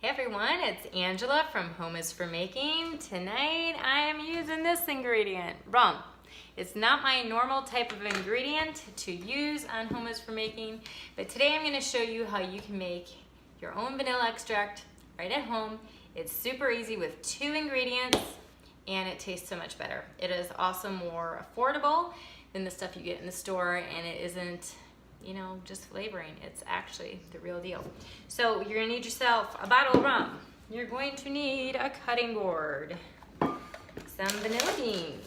Hey everyone, it's Angela from Home is for Making. Tonight I am using this ingredient, rum. It's not my normal type of ingredient to use on Home is for Making, but today I'm going to show you how you can make your own vanilla extract right at home. It's super easy with 2 ingredients and it tastes so much better. It is also more affordable than the stuff you get in the store, and it isn't, you know, just flavoring. It's actually the real deal. So you're gonna need yourself a bottle of rum. You're going to need a cutting board, some vanilla beans.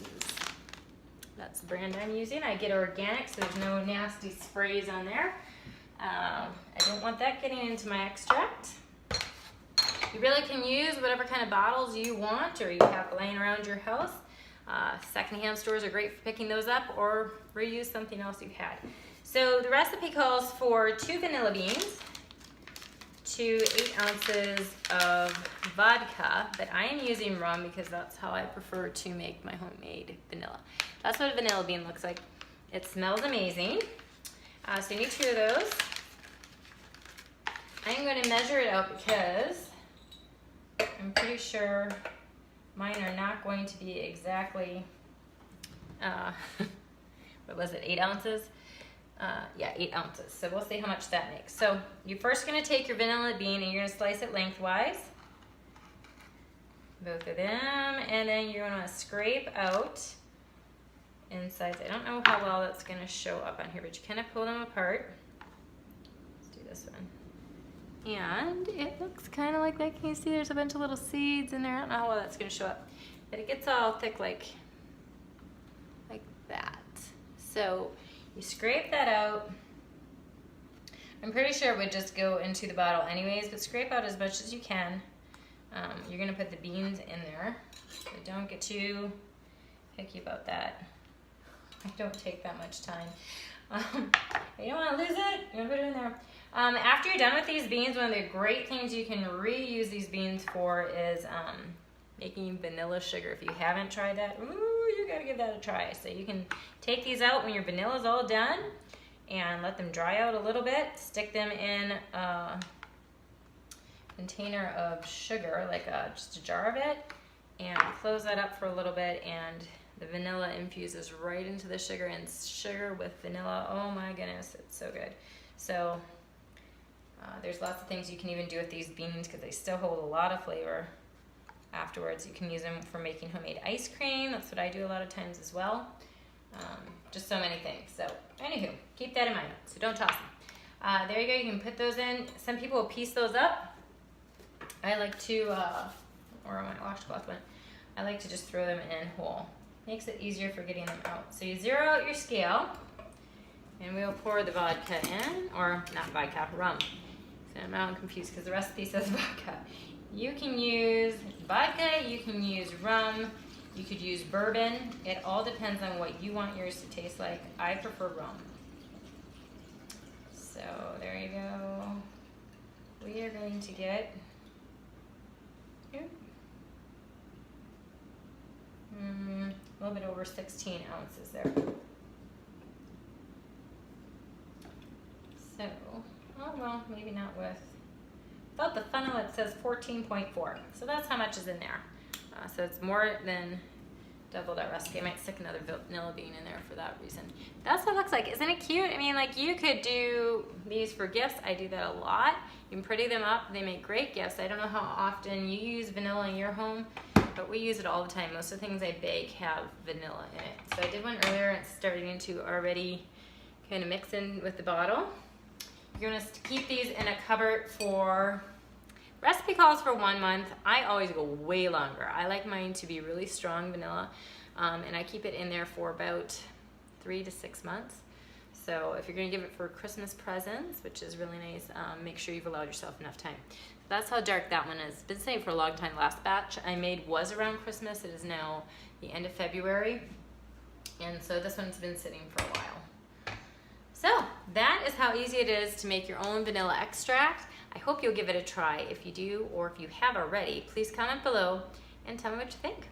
That's the brand I'm using. I get organic, so there's no nasty sprays on there. I don't want that getting into my extract. You really can use whatever kind of bottles you want or you have laying around your house. Secondhand stores are great for picking those up, or reuse something else you've had. So the recipe calls for 2 vanilla beans, 8 ounces of vodka, but I am using rum because that's how I prefer to make my homemade vanilla. That's what a vanilla bean looks like. It smells amazing. So you need 2 of those. I'm going to measure it out because I'm pretty sure mine are not going to be exactly, what was it, 8 ounces? Yeah, 8 ounces. So we'll see how much that makes. So you're first going to take your vanilla bean and you're going to slice it lengthwise. Both of them. And then you're going to scrape out insides. I don't know how well that's going to show up on here, but you kind of pull them apart. Let's do this one. And it looks kind of like that. Can you see there's a bunch of little seeds in there? I don't know how well that's going to show up. But it gets all thick like that. So you scrape that out. I'm pretty sure it would just go into the bottle anyways, but scrape out as much as you can. You're going to put the beans in there. So don't get too picky about that. I don't take that much time. You don't want to lose it. You're going to put it in there. After you're done with these beans, one of the great things you can reuse these beans for is making vanilla sugar. If you haven't tried that, ooh, you gotta give that a try. So you can take these out when your vanilla's all done and let them dry out a little bit. Stick them in a container of sugar, like just a jar of it, and close that up for a little bit, and the vanilla infuses right into the sugar, and sugar with vanilla, oh my goodness, it's so good. So there's lots of things you can even do with these beans because they still hold a lot of flavor afterwards. You can use them for making homemade ice cream. That's what I do a lot of times as well. Just so many things. So anywho, keep that in mind. So don't toss them. There you go. You can put those in. Some people will piece those up. I like to, or my washcloth one, I like to just throw them in whole. Makes it easier for getting them out. So you zero out your scale, and we'll pour the vodka in, or not vodka, rum. So I'm now confused because the recipe says vodka. You can use vodka, you can use rum, you could use bourbon. It all depends on what you want yours to taste like. I prefer rum. So there you go. We are going to get a little bit over 16 ounces there. So, oh well, maybe not with, without the funnel it says 14.4. So that's how much is in there. So it's more than double that recipe. I might stick another vanilla bean in there for that reason. That's what it looks like. Isn't it cute? I mean, like, you could do these for gifts. I do that a lot. You can pretty them up. They make great gifts. I don't know how often you use vanilla in your home, but we use it all the time. Most of the things I bake have vanilla in it. So I did one earlier, and it's starting to already kind of mix in with the bottle. You're going to keep these in a cupboard for, recipe calls for 1 month. I always go way longer. I like mine to be really strong vanilla, and I keep it in there for about 3 to 6 months. So if you're going to give it for Christmas presents, which is really nice, make sure you've allowed yourself enough time. That's how dark that one is. It's been sitting for a long time. Last batch I made was around Christmas. It is now the end of February, and so this one's been sitting for a while. So that is how easy it is to make your own vanilla extract. I hope you'll give it a try. If you do, or if you have already, please comment below and tell me what you think.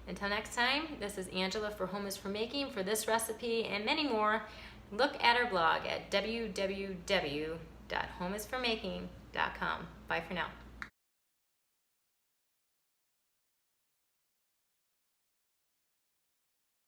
Until next time, this is Angela for Home is for Making. For this recipe and many more, look at our blog at www.homeisformaking.com. Bye for now.